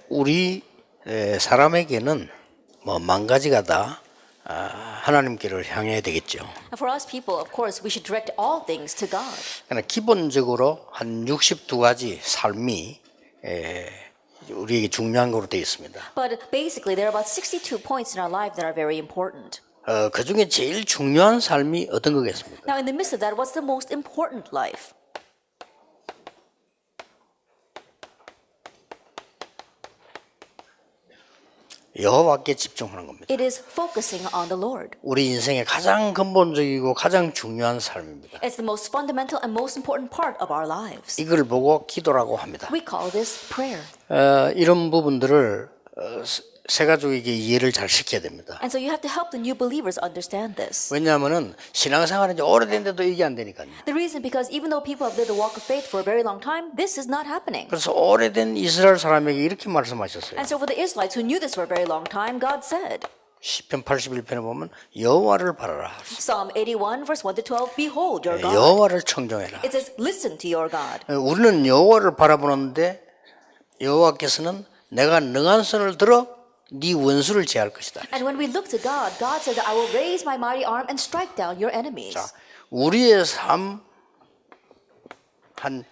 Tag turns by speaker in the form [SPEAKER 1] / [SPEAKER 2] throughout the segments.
[SPEAKER 1] 우리 사람에게는 뭐 만 가지가 다 하나님께를 향해야 되겠죠.
[SPEAKER 2] And for us people, of course, we should direct all things to God.
[SPEAKER 1] 그러나 기본적으로 한 62가지 삶이 우리에게 중요한 것으로 되어 있습니다.
[SPEAKER 2] But basically, there are about 62 points in our life that are very important.
[SPEAKER 1] 그 중에 제일 중요한 삶이 어떤 거겠습니까?
[SPEAKER 2] Now, in the midst of that, what's the most important life?
[SPEAKER 1] 여호와께 집중하는 겁니다.
[SPEAKER 2] It is focusing on the Lord.
[SPEAKER 1] 우리 인생의 가장 근본적이고 가장 중요한 삶입니다.
[SPEAKER 2] It's the most fundamental and most important part of our lives.
[SPEAKER 1] 이걸 보고 기도라고 합니다.
[SPEAKER 2] We call this prayer.
[SPEAKER 1] 이런 부분들을 새 가족에게 이해를 잘 시켜야 됩니다.
[SPEAKER 2] And so you have to help the new believers understand this.
[SPEAKER 1] 왜냐하면은 신앙생활은 이제 오래된데도 이게 안 되니까요.
[SPEAKER 2] The reason because even though people have lived the walk of faith for a very long time, this is not happening.
[SPEAKER 1] 그래서 오래된 이스라엘 사람에게 이렇게 말씀하셨어요.
[SPEAKER 2] And so for the Israelites who knew this for a very long time, God said,
[SPEAKER 1] 시편 81편에 보면 여호와를 바라라.
[SPEAKER 2] Psalm 81 verse 1 to 12, Behold your God.
[SPEAKER 1] 여호와를 청종해라.
[SPEAKER 2] It says, Listen to your God.
[SPEAKER 1] 우리는 여호와를 바라보는데 여호와께서는 내가 능한 손을 들어 네 원수를 제할 것이다.
[SPEAKER 2] And when we look to God, God says that I will raise my mighty arm and strike down your enemies.
[SPEAKER 1] 자, 우리의 삶 한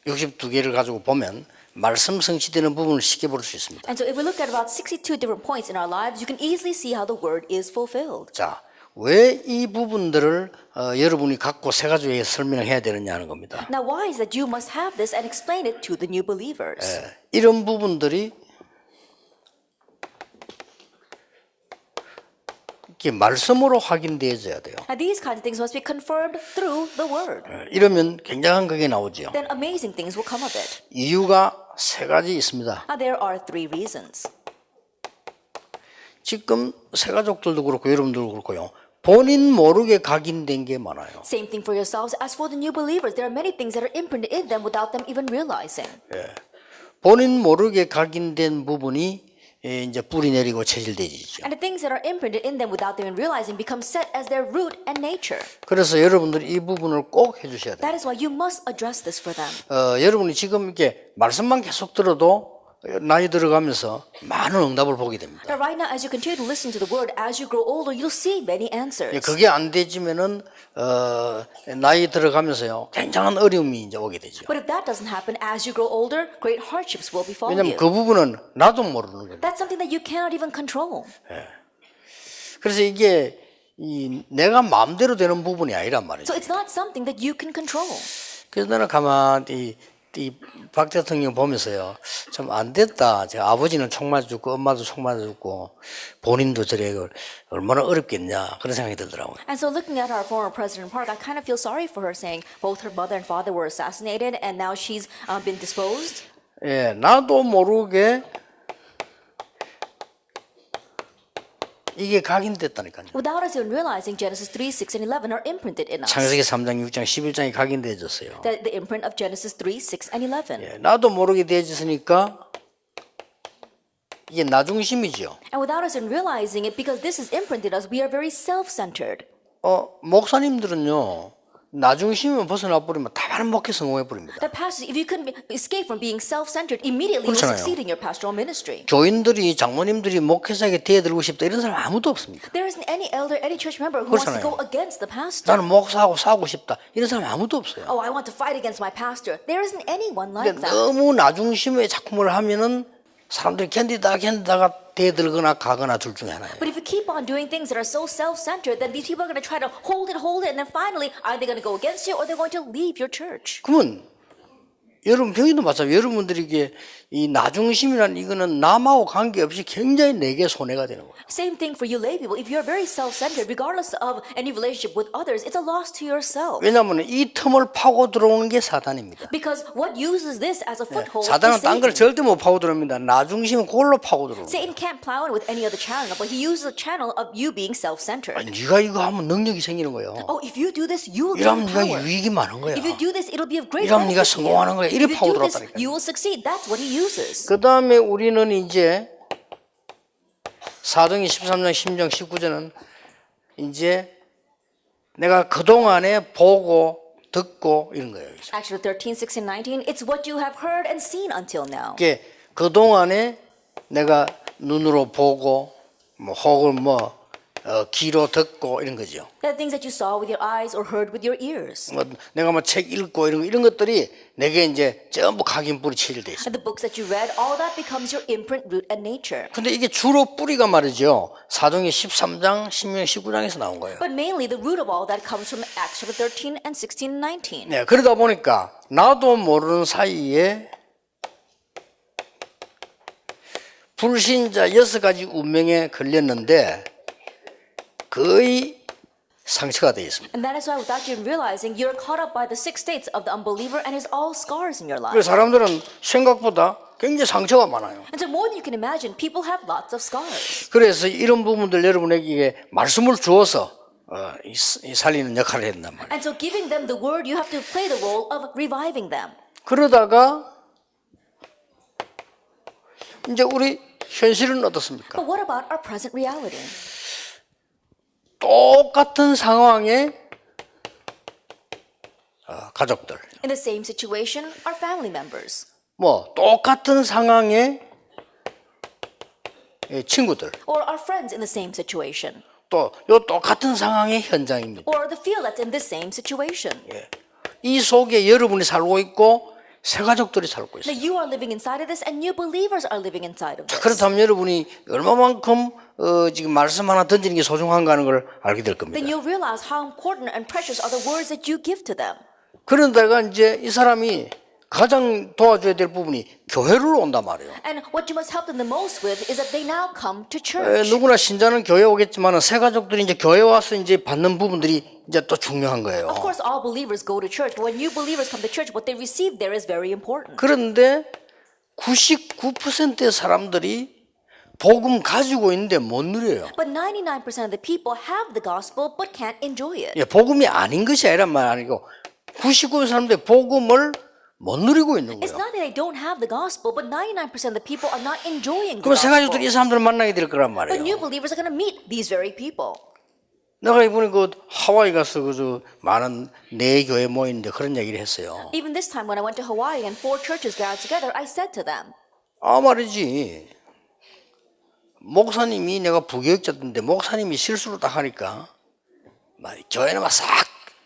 [SPEAKER 1] 62개를 가지고 보면 말씀 성취되는 부분을 쉽게 볼 수 있습니다.
[SPEAKER 2] And so if we look at about 62 different points in our lives, you can easily see how the word is fulfilled.
[SPEAKER 1] 자, 왜 이 부분들을 여러분이 갖고 새 가족에게 설명을 해야 되느냐 하는 겁니다.
[SPEAKER 2] Now why is that you must have this and explain it to the new believers?
[SPEAKER 1] 이런 부분들이 이렇게 말씀으로 확인되어져야 돼요.
[SPEAKER 2] Now these kinds of things must be confirmed through the word.
[SPEAKER 1] 이러면 굉장한 그게 나오죠.
[SPEAKER 2] Then amazing things will come of it.
[SPEAKER 1] 이유가 세 가지 있습니다.
[SPEAKER 2] Now there are three reasons.
[SPEAKER 1] 지금 새 가족들도 그렇고 여러분들도 그렇고요. 본인 모르게 각인된 게 많아요.
[SPEAKER 2] Same thing for yourselves. As for the new believers, there are many things that are imprinted in them without them even realizing.
[SPEAKER 1] 본인 모르게 각인된 부분이 이제 뿌리 내리고 체질되지죠.
[SPEAKER 2] And the things that are imprinted in them without them even realizing become set as their root and nature.
[SPEAKER 1] 그래서 여러분들이 이 부분을 꼭 해주셔야 돼요.
[SPEAKER 2] That is why you must address this for them.
[SPEAKER 1] 여러분이 지금 이렇게 말씀만 계속 들어도 나이 들어가면서 많은 응답을 보게 됩니다.
[SPEAKER 2] Now right now, as you continue to listen to the word, as you grow older, you'll see many answers.
[SPEAKER 1] 그게 안 되지면은 나이 들어가면서요 굉장한 어려움이 이제 오게 되죠.
[SPEAKER 2] But if that doesn't happen, as you grow older, great hardships will befall
[SPEAKER 1] 왜냐하면
[SPEAKER 2] you.
[SPEAKER 1] 그 부분은 나도 모르는 거예요.
[SPEAKER 2] That's something that you cannot even control.
[SPEAKER 1] 그래서 이게 내가 마음대로 되는 부분이 아니란 말이죠.
[SPEAKER 2] So it's not something that you can control.
[SPEAKER 1] 그래서 나는 가만히 박 대통령 보면서요 좀 안 됐다. 제가 아버지는 총 맞아 죽고 엄마도 총 맞아 죽고 본인도 저래 얼마나 어렵겠냐 그런 생각이 들더라고요.
[SPEAKER 2] And so looking at our former President Park, I kind of feel sorry for her saying both her mother and father were assassinated and now she's been disposed.
[SPEAKER 1] 예, 나도 모르게 이게 각인됐다니까요.
[SPEAKER 2] Without us even realizing, Genesis 3, 6, and 11 are imprinted in us.
[SPEAKER 1] 창세기 3장, 6장, 11장이 각인되어졌어요.
[SPEAKER 2] The imprint of Genesis 3, 6, and 11.
[SPEAKER 1] 예, 나도 모르게 되어졌으니까 이게 나 중심이죠.
[SPEAKER 2] And without us even realizing it, because this is imprinted us, we are very self-centered.
[SPEAKER 1] 목사님들은요 나 중심을 벗어나 버리면 다른 목회 성공해 버립니다.
[SPEAKER 2] That pastors, if you couldn't escape from being self-centered, immediately you will
[SPEAKER 1] 그렇잖아요.
[SPEAKER 2] succeed in your pastoral ministry.
[SPEAKER 1] 교인들이 장모님들이 목회자에게 대들고 싶다 이런 사람 아무도 없습니다.
[SPEAKER 2] There isn't any elder, any church member who wants to
[SPEAKER 1] 그렇잖아요.
[SPEAKER 2] go against the pastor.
[SPEAKER 1] 나는 목사하고 싸우고 싶다 이런 사람 아무도 없어요.
[SPEAKER 2] Oh, I want to fight against my pastor. There isn't anyone like
[SPEAKER 1] 근데
[SPEAKER 2] that.
[SPEAKER 1] 너무 나 중심의 작품을 하면은 사람들이 견디다가 대들거나 가거나 둘 중에 하나예요.
[SPEAKER 2] But if you keep on doing things that are so self-centered, then these people are going to try to hold it, and then finally, either they're going to go against you or they're going to leave your church.
[SPEAKER 1] 그러면 여러분 병이도 마찬가지예요. 여러분들이 이게 이 나 중심이란 이거는 남하고 관계없이 굉장히 내게 손해가 되는 거예요.
[SPEAKER 2] Same thing for you lay people. If you're very self-centered, regardless of any relationship with others, it's a loss to yourself.
[SPEAKER 1] 왜냐하면 이 틈을 파고 들어오는 게 사단입니다.
[SPEAKER 2] Because what uses this as a foothold
[SPEAKER 1] 사단은
[SPEAKER 2] is
[SPEAKER 1] 딴 걸
[SPEAKER 2] Satan.
[SPEAKER 1] 절대 못 파고 들어옵니다. 나 중심은 그걸로 파고 들어옵니다.
[SPEAKER 2] Satan can't plow in with any other channel, but he uses a channel of you being self-centered.
[SPEAKER 1] 네가 이거 하면 능력이 생기는 거예요.
[SPEAKER 2] Oh, if you do this, you will
[SPEAKER 1] 이러면
[SPEAKER 2] gain
[SPEAKER 1] 네가
[SPEAKER 2] power.
[SPEAKER 1] 유익이 많은 거야.
[SPEAKER 2] If you do this, it'll be of great
[SPEAKER 1] 이러면 네가
[SPEAKER 2] benefit to you.
[SPEAKER 1] 성공하는 거야. 이래
[SPEAKER 2] If you
[SPEAKER 1] 파고
[SPEAKER 2] do this,
[SPEAKER 1] 들어왔다니까요.
[SPEAKER 2] you will succeed. That's what he uses.
[SPEAKER 1] 그 다음에 우리는 이제 사도행전 13장 10장 19절은 이제 내가 그동안에 보고 듣고 이런 거예요.
[SPEAKER 2] Acts 13, 16, 19, it's what you have heard and seen until now.
[SPEAKER 1] 이게 그 동안에 내가 눈으로 보고 뭐 혹은 귀로 듣고 이런 거죠.
[SPEAKER 2] The things that you saw with your eyes or heard with your ears.
[SPEAKER 1] 뭐 내가 뭐 책 읽고 이런 것들이 내게 이제 전부 각인뿌리 체질돼 있어요.
[SPEAKER 2] And the books that you read, all that becomes your imprint, root, and nature.
[SPEAKER 1] 근데 이게 주로 뿌리가 말이죠. 사도행전 13장, 신명 19장에서 나온 거예요.
[SPEAKER 2] But mainly the root of all that comes from Acts 13 and 16 and 19.
[SPEAKER 1] 네, 그러다 보니까 나도 모르는 사이에 불신자 6가지 운명에 걸렸는데 거의 상처가 되어 있습니다.
[SPEAKER 2] And that is why without you realizing, you're caught up by the 6 states of the unbeliever and it's all scars in your life.
[SPEAKER 1] 그래서 사람들은 생각보다 굉장히 상처가 많아요.
[SPEAKER 2] And so more than you can imagine, people have lots of scars.
[SPEAKER 1] 그래서 이런 부분들 여러분에게 말씀을 주어서 살리는 역할을 했단 말이에요.
[SPEAKER 2] And so giving them the word, you have to play the role of reviving them.
[SPEAKER 1] 그러다가 이제 우리 현실은 어떻습니까?
[SPEAKER 2] But what about our present reality?
[SPEAKER 1] 똑같은 상황에 가족들,
[SPEAKER 2] In the same situation, our family members.
[SPEAKER 1] 뭐 똑같은 상황에 친구들,
[SPEAKER 2] Or our friends in the same situation.
[SPEAKER 1] 또 요 똑같은 상황의 현장입니다.
[SPEAKER 2] Or the field that's in the same situation.
[SPEAKER 1] 이 속에 여러분이 살고 있고 새 가족들이 살고
[SPEAKER 2] Now
[SPEAKER 1] 있어요.
[SPEAKER 2] you are living inside of this and new believers are living inside of this.
[SPEAKER 1] 그렇다면 여러분이 얼마만큼 지금 말씀 하나 던지는 게 소중한가 하는 걸 알게 될 겁니다.
[SPEAKER 2] Then you'll realize how important and precious are the words that you give to them.
[SPEAKER 1] 그런데가 이제 이 사람이 가장 도와줘야 될 부분이 교회로 온단 말이에요.
[SPEAKER 2] And what you must help them the most with is that they now come to church.
[SPEAKER 1] 누구나 신자는 교회 오겠지만 새 가족들이 이제 교회 와서 이제 받는 부분들이 이제 또 중요한 거예요.
[SPEAKER 2] Of course, all believers go to church, but when new believers come to church, what they receive there is very important.
[SPEAKER 1] 그런데 99%의 사람들이 복음 가지고 있는데 못 누려요.
[SPEAKER 2] But 99% of the people have the gospel but can't enjoy it.
[SPEAKER 1] 예, 복음이 아닌 것이 아니란 말 아니고 99% 사람들이 복음을 못 누리고 있는
[SPEAKER 2] It's
[SPEAKER 1] 거예요.
[SPEAKER 2] not that they don't have the gospel, but 99% of the people are not enjoying the
[SPEAKER 1] 그럼 새
[SPEAKER 2] gospel.
[SPEAKER 1] 가족들이 이 사람들을 만나게 될 거란
[SPEAKER 2] But new
[SPEAKER 1] 말이에요.
[SPEAKER 2] believers are going to meet these very people.
[SPEAKER 1] 내가 이번에 그 하와이 가서 그저 많은 네 교회 모이는데 그런 얘기를 했어요.
[SPEAKER 2] Even this time when I went to Hawaii and 4 churches gathered together, I said to them,
[SPEAKER 1] 말이지. 목사님이 내가 부교육자인데 목사님이 실수를 딱 하니까 교회는 막 싹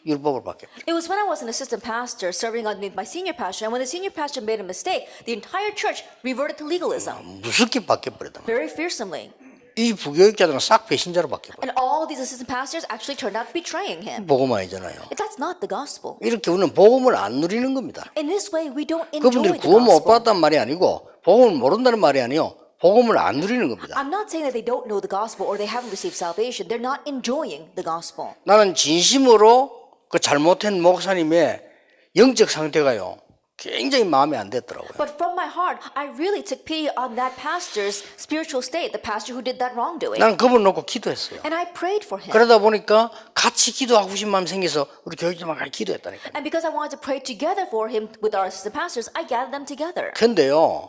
[SPEAKER 1] 율법을 바뀌어.
[SPEAKER 2] it was when I was an assistant pastor serving underneath my senior pastor, and when the senior pastor made a mistake, the entire church reverted to legalism
[SPEAKER 1] 무섭게 바뀌어 버렸단 말이야.
[SPEAKER 2] very fearsomely.
[SPEAKER 1] 이 부교육자들은 싹 배신자로 바뀌어 버려.
[SPEAKER 2] And all these assistant pastors actually turned out betraying him.
[SPEAKER 1] 복음 아니잖아요.
[SPEAKER 2] That's not the gospel.
[SPEAKER 1] 이렇게 우리는 복음을 안 누리는 겁니다.
[SPEAKER 2] In this way, we don't enjoy
[SPEAKER 1] 그분들이
[SPEAKER 2] the
[SPEAKER 1] 구원 못
[SPEAKER 2] gospel.
[SPEAKER 1] 받았단 말이 아니고 복음을 모른다는 말이 아니요. 복음을 안 누리는 겁니다.
[SPEAKER 2] I'm not saying that they don't know the gospel or they haven't received salvation. They're not enjoying the gospel.
[SPEAKER 1] 나는 진심으로 그 잘못한 목사님의 영적 상태가요. 굉장히 마음에 안 됐더라고요.
[SPEAKER 2] But from my heart, I really took pity on that pastor's spiritual state, the pastor who did that wrongdoing.
[SPEAKER 1] 나는 그분 놓고 기도했어요.
[SPEAKER 2] And I prayed for him.
[SPEAKER 1] 그러다 보니까 같이 기도하고 싶은 마음이 생겨서 우리 교육자만 같이 기도했다니까요.
[SPEAKER 2] And because I wanted to pray together for him with our assistant pastors, I gathered them together.
[SPEAKER 1] 근데요,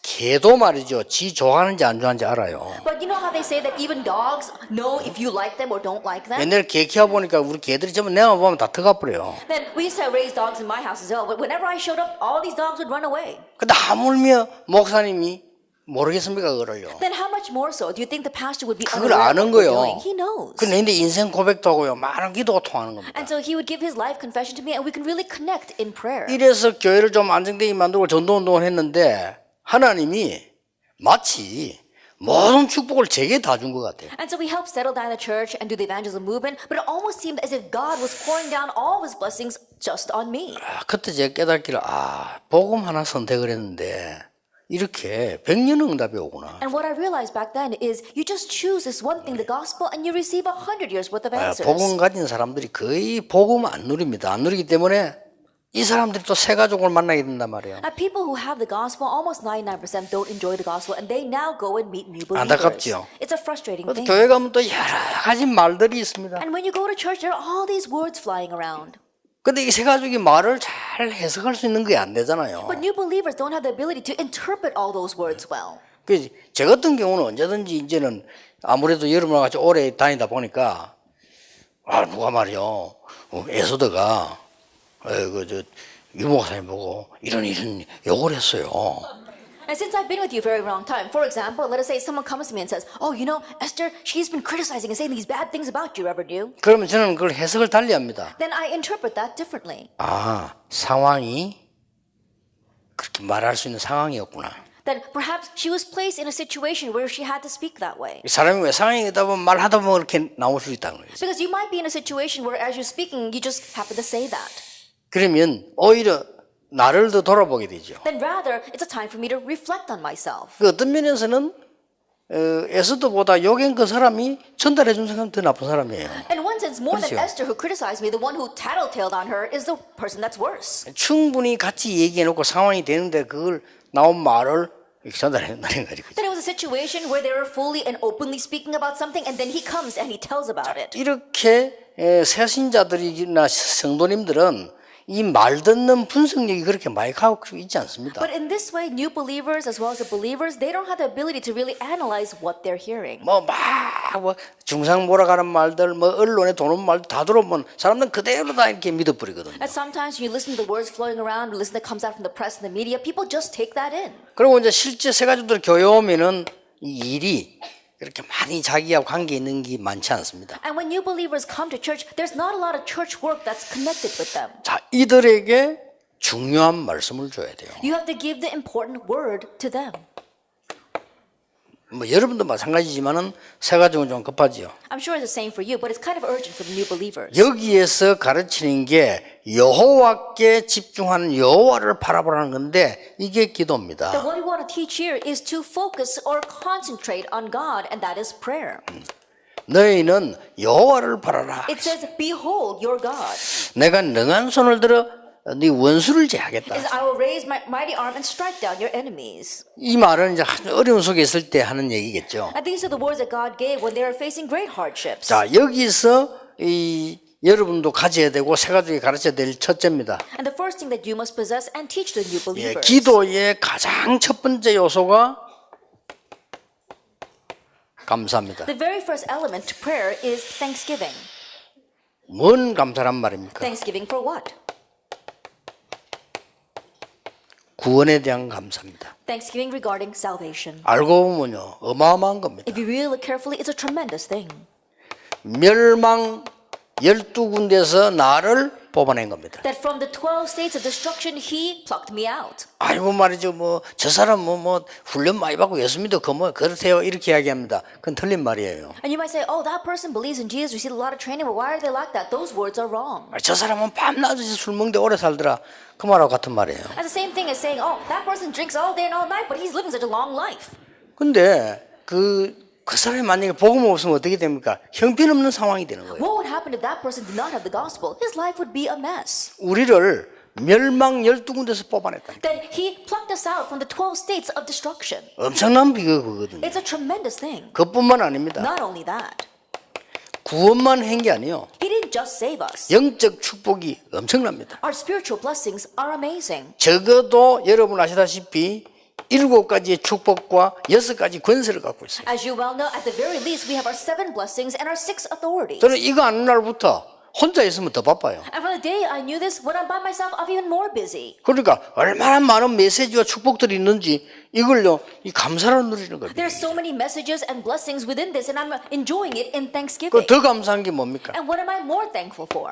[SPEAKER 1] 개도 말이죠. 지 좋아하는지 안 좋아하는지 알아요.
[SPEAKER 2] But you know how they say that even dogs know if you like them or don't like them?
[SPEAKER 1] 옛날에 개 키워보니까 우리 개들이 전부 내만 보면 다 터가버려요.
[SPEAKER 2] Then we used to raise dogs in my house as well, but whenever I showed up, all these dogs would run away.
[SPEAKER 1] 근데 하물며 목사님이 모르겠습니까 그걸요.
[SPEAKER 2] Then how much more so do you think the pastor would be
[SPEAKER 1] 그걸
[SPEAKER 2] unaware of
[SPEAKER 1] 아는
[SPEAKER 2] what we're
[SPEAKER 1] 거예요.
[SPEAKER 2] doing? He knows.
[SPEAKER 1] 그 내인데 인생 고백도 하고요. 많은 기도가 통하는 겁니다.
[SPEAKER 2] And so he would give his life confession to me and we could really connect in prayer.
[SPEAKER 1] 이래서 교회를 좀 안정되게 만들고 전도운동을 했는데 하나님이 마치 모든 축복을 제게 다 준 것 같아요.
[SPEAKER 2] And so we helped settle down the church and do the evangelism movement, but it almost seemed as if God was pouring down all of his blessings just on me.
[SPEAKER 1] 그때 제가 깨닫기를 복음 하나 선택을 했는데 이렇게 100년 응답이 오구나.
[SPEAKER 2] And what I realized back then is you just choose this one thing, the gospel, and you receive 100 years worth of answers.
[SPEAKER 1] 복음 가진 사람들이 거의 복음 안 누립니다. 안 누리기 때문에 이 사람들이 또 새 가족을 만나게 된단 말이에요.
[SPEAKER 2] Now, people who have the gospel, almost 99% don't enjoy the gospel, and they now go and meet new believers.
[SPEAKER 1] 안타깝죠.
[SPEAKER 2] It's a frustrating thing.
[SPEAKER 1] 교회 가면 또 여러 가지 말들이 있습니다.
[SPEAKER 2] And when you go to church, there are all these words flying around.
[SPEAKER 1] 근데 이 새 가족이 말을 잘 해석할 수 있는 게 안 되잖아요.
[SPEAKER 2] But new believers don't have the ability to interpret all those words well.
[SPEAKER 1] 그래서 저 같은 경우는 언제든지 이제는 아무래도 여러분과 같이 오래 다니다 보니까 누가 말이요 에소드가 저 유목사님 보고 이런 욕을 했어요.
[SPEAKER 2] And since I've been with you a very long time, for example, let us say someone comes to me and says, "Oh, you know, Esther, she's been criticizing and saying these bad things about you, Reverend you."
[SPEAKER 1] 그러면 저는 그걸 해석을 달리합니다.
[SPEAKER 2] Then I interpret that differently.
[SPEAKER 1] 아, 상황이 그렇게 말할 수 있는 상황이었구나.
[SPEAKER 2] That perhaps she was placed in a situation where she had to speak that way.
[SPEAKER 1] 사람이 왜 상황이다 보면 말하다 보면 그렇게 나올 수 있다는 거예요.
[SPEAKER 2] Because you might be in a situation where as you're speaking, you just happen to say that.
[SPEAKER 1] 그러면 오히려 나를 더 돌아보게 되죠.
[SPEAKER 2] Then rather, it's a time for me to reflect on myself.
[SPEAKER 1] 그 어떤 면에서는 에스더보다 욕한 그 사람이 전달해 준 사람이 더 나쁜 사람이에요.
[SPEAKER 2] In one sense, more than
[SPEAKER 1] 그렇죠.
[SPEAKER 2] Esther who criticized me, the one who tattletaled on her is the person that's worse.
[SPEAKER 1] 충분히 같이 얘기해 놓고 상황이 되는데 그걸 나온 말을 이렇게 전달한다는 거죠.
[SPEAKER 2] Then it was a situation where they were fully and openly speaking about something, and then he comes and he tells about it.
[SPEAKER 1] 이렇게 새신자들이나 성도님들은 이 말 듣는 분석력이 그렇게 많이 갖고 있지 않습니다.
[SPEAKER 2] But in this way, new believers as well as the believers, they don't have the ability to really analyze what they're hearing.
[SPEAKER 1] 뭐 중상 몰아가는 말들, 뭐 언론에 도는 말들 다 들어보면 사람들은 그대로 다 이렇게 믿어버리거든요.
[SPEAKER 2] And sometimes when you listen to the words flowing around, you listen that comes out from the press and the media, people just take that in.
[SPEAKER 1] 그리고 이제 실제 새가족들 교회 오면은 이 일이 그렇게 많이 자기와 관계 있는 게 많지 않습니다.
[SPEAKER 2] And when new believers come to church, there's not a lot of church work that's connected with them.
[SPEAKER 1] 자, 이들에게 중요한 말씀을 줘야 돼요.
[SPEAKER 2] You have to give the important word to them.
[SPEAKER 1] 뭐 여러분도 마찬가지지만은 새가족은 좀 급하지요.
[SPEAKER 2] I'm sure it's the same for you, but it's kind of urgent for the new believers.
[SPEAKER 1] 여기에서 가르치는 게 여호와께 집중하는 여호와를 바라보라는 건데 이게 기도입니다.
[SPEAKER 2] That what we want to teach here is to focus or concentrate on God, and that is prayer.
[SPEAKER 1] 너희는 여호와를 바라라.
[SPEAKER 2] It says, "Behold your God."
[SPEAKER 1] 내가 능한 손을 들어 네 원수를 제하겠다.
[SPEAKER 2] Is I will raise my mighty arm and strike down your enemies.
[SPEAKER 1] 이 말은 이제 어려운 속에 있을 때 하는 얘기겠죠.
[SPEAKER 2] And these are the words that God gave when they were facing great hardships.
[SPEAKER 1] 자, 여기서 이 여러분도 가져야 되고 새가족이 가르쳐야 될 첫째입니다.
[SPEAKER 2] And the first thing that you must possess and teach the new believers.
[SPEAKER 1] 기도의 가장 첫 번째 요소가 감사합니다.
[SPEAKER 2] The very first element to prayer is thanksgiving.
[SPEAKER 1] 뭔 감사란 말입니까?
[SPEAKER 2] Thanksgiving for what?
[SPEAKER 1] 구원에 대한 감사입니다.
[SPEAKER 2] Thanksgiving regarding salvation.
[SPEAKER 1] 알고 보면요, 어마어마한 겁니다.
[SPEAKER 2] If you really look carefully, it's a tremendous thing.
[SPEAKER 1] 멸망 12군데에서 나를 뽑아낸 겁니다.
[SPEAKER 2] That from the 12 states of destruction, he plucked me out.
[SPEAKER 1] 아이고 말이죠, 저 사람 뭐 훈련 많이 받고 예수 믿어 그렇대요 이렇게 이야기합니다. 그건 틀린 말이에요.
[SPEAKER 2] And you might say, "Oh, that person believes in Jesus, received a lot of training, but why are they like that?" Those words are wrong.
[SPEAKER 1] 저 사람은 밤낮없이 술 먹는데 오래 살더라. 그 말하고 같은 말이에요.
[SPEAKER 2] And the same thing as saying, "Oh, that person drinks all day and all night, but he's living such a long life."
[SPEAKER 1] 근데 그 사람이 만약에 복음 없으면 어떻게 됩니까? 형편없는 상황이 되는 거예요.
[SPEAKER 2] What would happen if that person did not have the gospel? His life would be a mess.
[SPEAKER 1] 우리를 멸망 12군데에서 뽑아냈다.
[SPEAKER 2] That he plucked us out from the 12 states of destruction.
[SPEAKER 1] 엄청난 비극이거든요.
[SPEAKER 2] It's a tremendous thing.
[SPEAKER 1] 그뿐만 아닙니다.
[SPEAKER 2] Not only that,
[SPEAKER 1] 구원만 한 게 아니에요.
[SPEAKER 2] he didn't just save us.
[SPEAKER 1] 영적 축복이 엄청납니다.
[SPEAKER 2] Our spiritual blessings are amazing.
[SPEAKER 1] 적어도 여러분 아시다시피 7가지의 축복과 6가지 권세를 갖고 있어요.
[SPEAKER 2] As you well know, at the very least, we have our 7 blessings and our 6 authorities.
[SPEAKER 1] 저는 이거 아는 날부터 혼자 있으면 더 바빠요.
[SPEAKER 2] And from the day I knew this, when I'm by myself, I'm even more busy.
[SPEAKER 1] 그러니까 얼마나 많은 메시지와 축복들이 있는지 이걸요, 이 감사를 누리는 거예요.
[SPEAKER 2] There's so many messages and blessings within this, and I'm enjoying it in Thanksgiving.
[SPEAKER 1] 더 감사한 게 뭡니까?
[SPEAKER 2] And what am I more thankful for?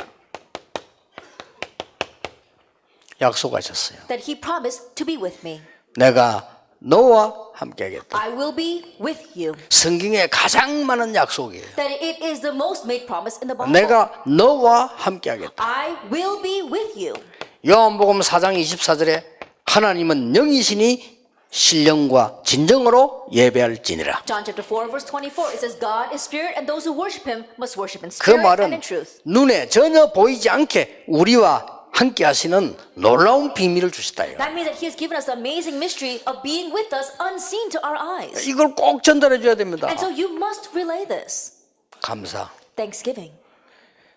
[SPEAKER 1] 약속하셨어요.
[SPEAKER 2] That he promised to be with me.
[SPEAKER 1] 내가 너와 함께 하겠다.
[SPEAKER 2] I will be with you.
[SPEAKER 1] 성경에 가장 많은 약속이에요.
[SPEAKER 2] That it is the most made promise in the Bible.
[SPEAKER 1] 내가 너와 함께 하겠다.
[SPEAKER 2] I will be with you.
[SPEAKER 1] 요한복음 4장 24절에 하나님은 영이시니 신령과 진정으로 예배할지니라.
[SPEAKER 2] John chapter 4 verse 24, it says God is spirit and those who worship him must worship in
[SPEAKER 1] 그
[SPEAKER 2] spirit and
[SPEAKER 1] 말은
[SPEAKER 2] in truth.
[SPEAKER 1] 눈에 전혀 보이지 않게 우리와 함께 하시는 놀라운 비밀을 주시다요.
[SPEAKER 2] That means that he has given us the amazing mystery of being with us unseen to our eyes.
[SPEAKER 1] 이걸 꼭 전달해 줘야 됩니다.
[SPEAKER 2] And so you must relay this.
[SPEAKER 1] 감사.
[SPEAKER 2] Thanksgiving.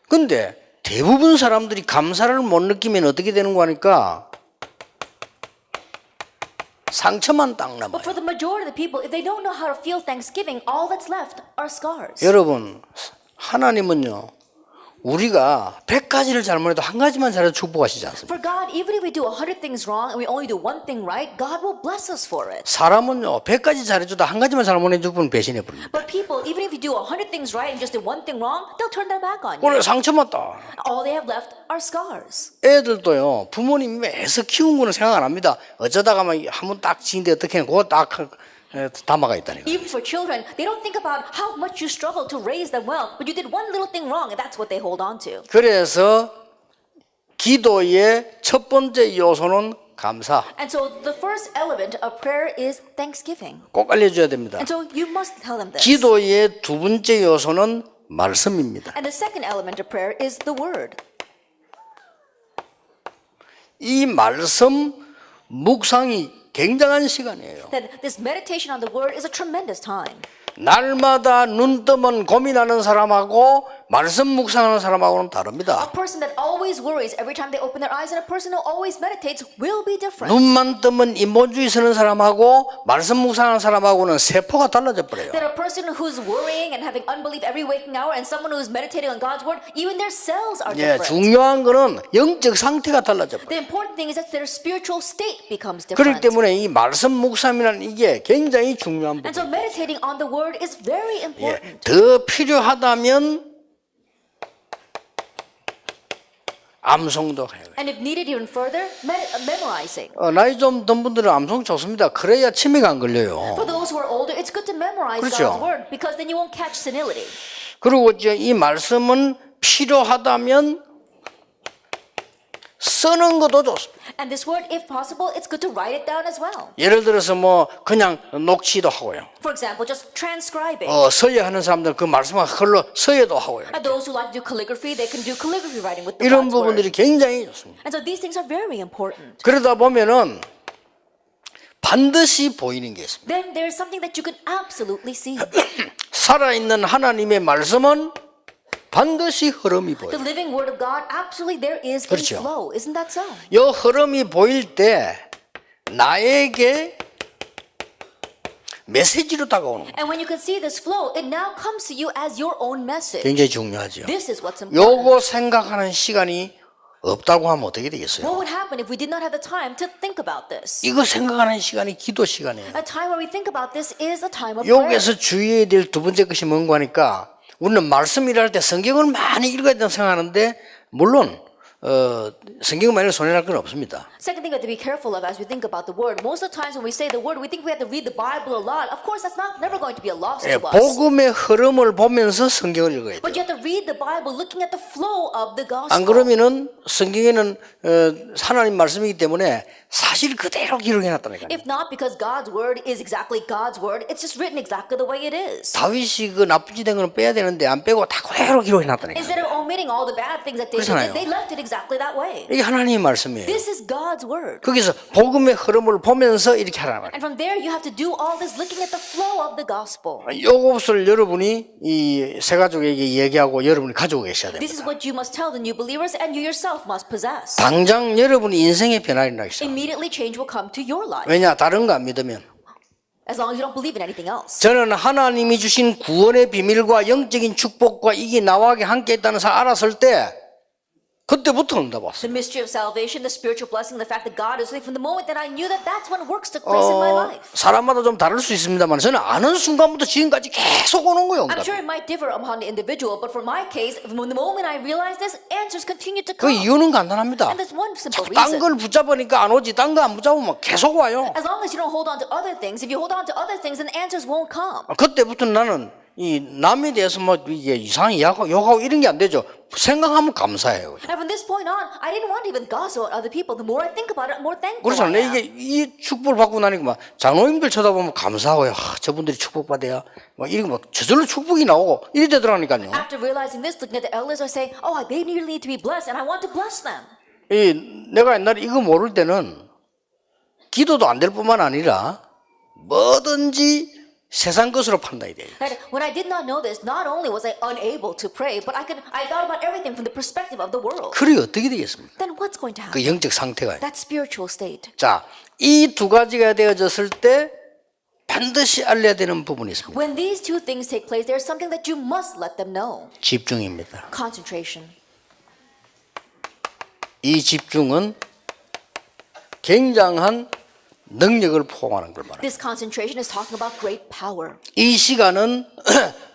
[SPEAKER 1] 근데 대부분 사람들이 감사를 못 느끼면 어떻게 되는 거 하니까 상처만 딱 남아요.
[SPEAKER 2] But for the majority of the people, if they don't know how to feel Thanksgiving, all that's left are scars.
[SPEAKER 1] 여러분, 하나님은요 우리가 100가지를 잘못해도 한 가지만 잘해도 축복하시지 않습니까?
[SPEAKER 2] For God, even if we do 100 things wrong and we only do one thing right, God will bless us for it.
[SPEAKER 1] 사람은요 100가지 잘해줘도 한 가지만 잘못해주면 배신해 버립니다.
[SPEAKER 2] But people, even if you do 100 things right and just do one thing wrong, they'll turn their back on you.
[SPEAKER 1] 원래 상처만 따.
[SPEAKER 2] All they have left are scars.
[SPEAKER 1] 애들도요 부모님이 애서 키운 거는 생각 안 합니다. 어쩌다가 막 한번 딱 지인데 어떻게 그거 딱 담아가 있다니까.
[SPEAKER 2] Even for children, they don't think about how much you struggled to raise them well, but you did one little thing wrong and that's what they hold on to.
[SPEAKER 1] 그래서 기도의 첫 번째 요소는 감사.
[SPEAKER 2] And so the first element of prayer is thanksgiving.
[SPEAKER 1] 꼭 알려줘야 됩니다.
[SPEAKER 2] And so you must tell them this.
[SPEAKER 1] 기도의 두 번째 요소는 말씀입니다.
[SPEAKER 2] And the second element of prayer is the word.
[SPEAKER 1] 이 말씀 묵상이 굉장한 시간이에요.
[SPEAKER 2] That this meditation on the word is a tremendous time.
[SPEAKER 1] 날마다 눈 뜨면 고민하는 사람하고 말씀 묵상하는 사람하고는 다릅니다.
[SPEAKER 2] A person that always worries every time they open their eyes and a person who always meditates will be different.
[SPEAKER 1] 눈만 뜨면 인본주의 쓰는 사람하고 말씀 묵상하는 사람하고는 세포가 달라져 버려요.
[SPEAKER 2] That a person who's worrying and having unbelief every waking hour and someone who's meditating on God's word, even their cells are
[SPEAKER 1] 예,
[SPEAKER 2] different.
[SPEAKER 1] 중요한 거는 영적 상태가 달라져 버려요.
[SPEAKER 2] The important thing is that their spiritual state becomes
[SPEAKER 1] 그렇기
[SPEAKER 2] different.
[SPEAKER 1] 때문에 이 말씀 묵상이라는 이게 굉장히 중요한
[SPEAKER 2] And so
[SPEAKER 1] 부분이에요.
[SPEAKER 2] meditating on the word is very
[SPEAKER 1] 예,
[SPEAKER 2] important.
[SPEAKER 1] 더 필요하다면 암송도 해요.
[SPEAKER 2] And if needed even further, memorizing.
[SPEAKER 1] 나이 좀 든 분들은 암송 좋습니다. 그래야 치매가 안 걸려요.
[SPEAKER 2] For those who are older, it's good to memorize
[SPEAKER 1] 그렇죠.
[SPEAKER 2] God's word because then you won't catch senility.
[SPEAKER 1] 그리고 이제 이 말씀은 필요하다면 쓰는 것도 좋습니다.
[SPEAKER 2] And this word, if possible, it's good to write it down as well.
[SPEAKER 1] 예를 들어서 뭐 그냥 녹취도 하고요.
[SPEAKER 2] For example, just transcribing.
[SPEAKER 1] 서예하는 사람들 그 말씀을 글로 서예도 하고요.
[SPEAKER 2] And those who like to do calligraphy, they can do calligraphy writing with the
[SPEAKER 1] 이런
[SPEAKER 2] God's word.
[SPEAKER 1] 부분들이 굉장히 좋습니다.
[SPEAKER 2] And so these things are very important.
[SPEAKER 1] 그러다 보면은 반드시 보이는 게 있습니다.
[SPEAKER 2] Then there's something that you can absolutely see.
[SPEAKER 1] 살아있는 하나님의 말씀은 반드시 흐름이
[SPEAKER 2] The
[SPEAKER 1] 보여요.
[SPEAKER 2] living word of God, absolutely there is a
[SPEAKER 1] 그렇죠.
[SPEAKER 2] flow. Isn't that so?
[SPEAKER 1] 이 흐름이 보일 때 나에게 메시지로 다가오는 거예요.
[SPEAKER 2] And when you can see this flow, it now comes to you as your own message.
[SPEAKER 1] 굉장히 중요하죠.
[SPEAKER 2] This is what's important.
[SPEAKER 1] 요거 생각하는 시간이 없다고 하면 어떻게 되겠어요?
[SPEAKER 2] What would happen if we did not have the time to think about this?
[SPEAKER 1] 이거 생각하는 시간이 기도 시간이에요.
[SPEAKER 2] A time where we think about this is a time of prayer.
[SPEAKER 1] 여기서 주의해야 될 두 번째 것이 뭔가 하니까 우리는 말씀 일할 때 성경을 많이 읽어야 된다고 생각하는데 물론 성경을 많이 손해날 건 없습니다.
[SPEAKER 2] Second thing we have to be careful of as we think about the word. Most of the times when we say the word, we think we have to read the Bible a lot. Of course, that's never going to be a loss
[SPEAKER 1] 예,
[SPEAKER 2] to us.
[SPEAKER 1] 복음의 흐름을 보면서 성경을 읽어야
[SPEAKER 2] But
[SPEAKER 1] 돼요.
[SPEAKER 2] you have to read the Bible looking at the flow of the gospel.
[SPEAKER 1] 안 그러면은 성경에는 하나님 말씀이기 때문에 사실 그대로 기록해 놨다니까요.
[SPEAKER 2] If not, because God's word is exactly God's word, it's just written exactly the way it is.
[SPEAKER 1] 다윗이 그 나쁜 짓 된 거는 빼야 되는데 안 빼고 다 그대로 기록해 놨다니까요.
[SPEAKER 2] Instead of omitting all the bad things that David
[SPEAKER 1] 그렇잖아요.
[SPEAKER 2] did, they left it exactly that way.
[SPEAKER 1] 이게 하나님의 말씀이에요.
[SPEAKER 2] This is God's word.
[SPEAKER 1] 거기서 복음의 흐름을 보면서 이렇게 하라는 말이에요.
[SPEAKER 2] And from there, you have to do all this looking at the flow of the gospel.
[SPEAKER 1] 이것을 여러분이 이 세 가족에게 얘기하고 여러분이 가지고 계셔야
[SPEAKER 2] This is
[SPEAKER 1] 됩니다.
[SPEAKER 2] what you must tell the new believers and you yourself must possess.
[SPEAKER 1] 당장 여러분이 인생의 변화가 일어나기 시작합니다.
[SPEAKER 2] Immediately change will come to your life.
[SPEAKER 1] 왜냐? 다른 거 안 믿으면.
[SPEAKER 2] As long as you don't believe in anything else.
[SPEAKER 1] 저는 하나님이 주신 구원의 비밀과 영적인 축복과 이게 나와 함께 있다는 사실 알았을 때 그때부터 응답 왔어요.
[SPEAKER 2] The mystery of salvation, the spiritual blessing, the fact that God is with me, from the moment that I knew that, that's when works took place in my life.
[SPEAKER 1] 사람마다 좀 다를 수 있습니다만 저는 아는 순간부터 지금까지 계속 오는 거예요.
[SPEAKER 2] I'm
[SPEAKER 1] 응답이.
[SPEAKER 2] sure it might differ upon the individual, but for my case, from the moment I realized this, answers continue to
[SPEAKER 1] 그
[SPEAKER 2] come.
[SPEAKER 1] 이유는 간단합니다.
[SPEAKER 2] And there's one simple
[SPEAKER 1] 딴
[SPEAKER 2] reason.
[SPEAKER 1] 걸 붙잡으니까 안 오지. 딴 거 안 붙잡으면 계속 와요.
[SPEAKER 2] As long as you don't hold on to other things, if you hold on to other things, then answers won't come.
[SPEAKER 1] 그때부터 나는 이 남에 대해서 뭐 이게 이상하게 욕하고 이런 게 안 되죠. 생각하면 감사해요.
[SPEAKER 2] And from this point on, I didn't want to even gossip about other people. The more I think about it, the more thankful I
[SPEAKER 1] 그렇잖아요.
[SPEAKER 2] am.
[SPEAKER 1] 이게 이 축복을 받고 나니까 막 장로님들 쳐다보면 감사하고요. 저분들이 축복받아야 막 이런 막 저절로 축복이 나오고 이래 되더라니까요.
[SPEAKER 2] After realizing this, looking at the elders, I say, oh, they really need to be blessed, and I want to bless them.
[SPEAKER 1] 이 내가 옛날에 이거 모를 때는 기도도 안 될 뿐만 아니라 뭐든지 세상 것으로 판단이 돼요.
[SPEAKER 2] That when I did not know this, not only was I unable to pray, but I thought about everything from the perspective of the world.
[SPEAKER 1] 그래 어떻게 되겠습니까?
[SPEAKER 2] Then what's going to happen?
[SPEAKER 1] 그 영적 상태가.
[SPEAKER 2] That spiritual state.
[SPEAKER 1] 자, 이 두 가지가 되어졌을 때 반드시 알려야 되는 부분이 있습니다.
[SPEAKER 2] When these two things take place, there's something that you must let them know.
[SPEAKER 1] 집중입니다.
[SPEAKER 2] Concentration.
[SPEAKER 1] 이 집중은 굉장한 능력을 포함하는 걸 말합니다.
[SPEAKER 2] This concentration is talking about great power.
[SPEAKER 1] 이 시간은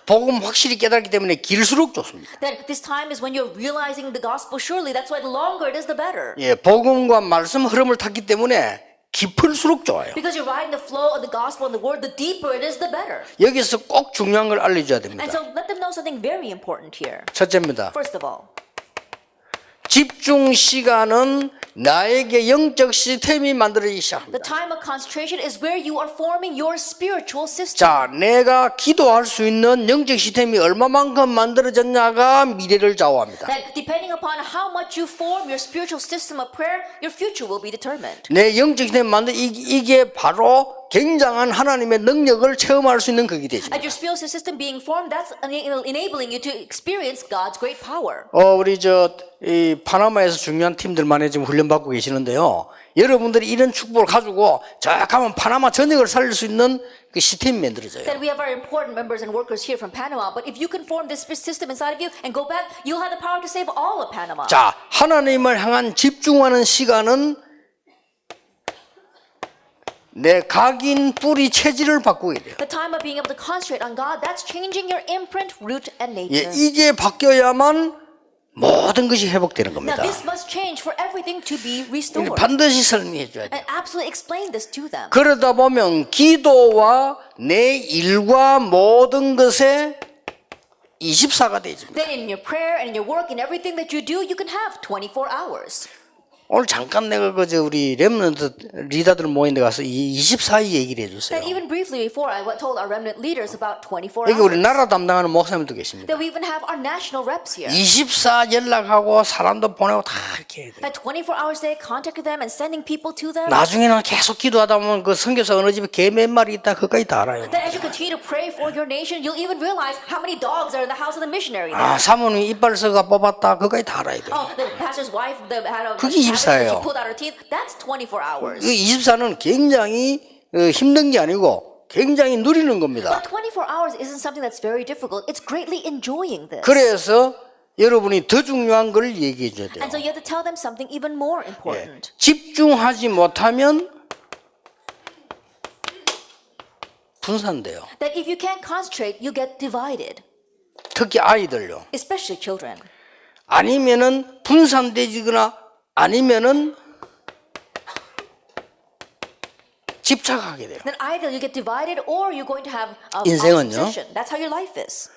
[SPEAKER 1] 복음 확실히 깨닫기 때문에 길수록 좋습니다.
[SPEAKER 2] That this time is when you're realizing the gospel surely. That's why the longer it is, the better.
[SPEAKER 1] 예, 복음과 말씀 흐름을 탔기 때문에 깊을수록 좋아요.
[SPEAKER 2] Because you're riding the flow of the gospel and the word, the deeper it is, the better.
[SPEAKER 1] 여기서 꼭 중요한 걸 알려줘야 됩니다.
[SPEAKER 2] And so let them know something very important here.
[SPEAKER 1] 첫째입니다.
[SPEAKER 2] First of all,
[SPEAKER 1] 집중 시간은 나에게 영적 시스템이 만들어지기 시작합니다.
[SPEAKER 2] the time of concentration is where you are forming your spiritual system.
[SPEAKER 1] 자, 내가 기도할 수 있는 영적 시스템이 얼마만큼 만들어졌냐가 미래를 좌우합니다.
[SPEAKER 2] That depending upon how much you form your spiritual system of prayer, your future will be determined.
[SPEAKER 1] 내 영적 시스템 이게 바로 굉장한 하나님의 능력을 체험할 수 있는 그게 되죠.
[SPEAKER 2] And your spiritual system being formed, that's enabling you to experience God's great power.
[SPEAKER 1] 우리 이 파나마에서 중요한 팀들만에 지금 훈련 받고 계시는데요. 여러분들이 이런 축복을 가지고 저 가면 파나마 전역을 살릴 수 있는 그 시스템이 만들어져요.
[SPEAKER 2] That we have our important members and workers here from Panama, but if you can form this system inside of you and go back, you'll have the power to save all of Panama.
[SPEAKER 1] 자, 하나님을 향한 집중하는 시간은 내 각인 뿌리 체질을 바꾸게 돼요.
[SPEAKER 2] The time of being able to concentrate on God, that's changing your imprint, root, and
[SPEAKER 1] 예,
[SPEAKER 2] nature.
[SPEAKER 1] 이게 바뀌어야만 모든 것이 회복되는
[SPEAKER 2] Now
[SPEAKER 1] 겁니다.
[SPEAKER 2] this must change for everything to be restored.
[SPEAKER 1] 반드시 설명해 줘야 돼요.
[SPEAKER 2] And absolutely explain this to them.
[SPEAKER 1] 그러다 보면 기도와 내 일과 모든 것에 24가 되집니다.
[SPEAKER 2] Then in your prayer and in your work and everything that you do, you can have 24 hours.
[SPEAKER 1] 오늘 잠깐 내가 우리 렘넌트 리더들 모인 데 가서 이 24일 얘기를 해줬어요.
[SPEAKER 2] That even briefly before I told our remnant leaders about 24
[SPEAKER 1] 여기 우리
[SPEAKER 2] hours.
[SPEAKER 1] 나라 담당하는 목사님도 계십니다.
[SPEAKER 2] That we even have our national reps here.
[SPEAKER 1] 24 연락하고 사람도 보내고 다 이렇게 해야 돼요.
[SPEAKER 2] That 24 hours a day contacting them and sending people to them.
[SPEAKER 1] 나중에는 계속 기도하다 보면 그 선교사 어느 집에 개 몇 마리 있다 그까지 다 알아요.
[SPEAKER 2] That as you continue to pray for your nation, you'll even realize how many dogs are in the house of the missionary there.
[SPEAKER 1] 아, 사모님 이빨서가 뽑았다 그까지 다 알아야 돼요.
[SPEAKER 2] Oh, the pastor's wife that had a
[SPEAKER 1] 그게 24예요.
[SPEAKER 2] she pulled out her teeth. That's 24 hours.
[SPEAKER 1] 이 24는 굉장히 힘든 게 아니고 굉장히 누리는 겁니다.
[SPEAKER 2] But 24 hours isn't something that's very difficult. It's greatly enjoying this.
[SPEAKER 1] 그래서 여러분이 더 중요한 걸 얘기해 줘야 돼요.
[SPEAKER 2] And so you have to tell them something even more important.
[SPEAKER 1] 집중하지 못하면 분산돼요.
[SPEAKER 2] That if you can't concentrate, you get divided,
[SPEAKER 1] 특히 아이들요.
[SPEAKER 2] especially children.
[SPEAKER 1] 아니면은 분산되지거나 아니면은 집착하게 돼요.
[SPEAKER 2] Then either you get divided or you're going to have
[SPEAKER 1] 인생은요?
[SPEAKER 2] obsession. That's how your life is.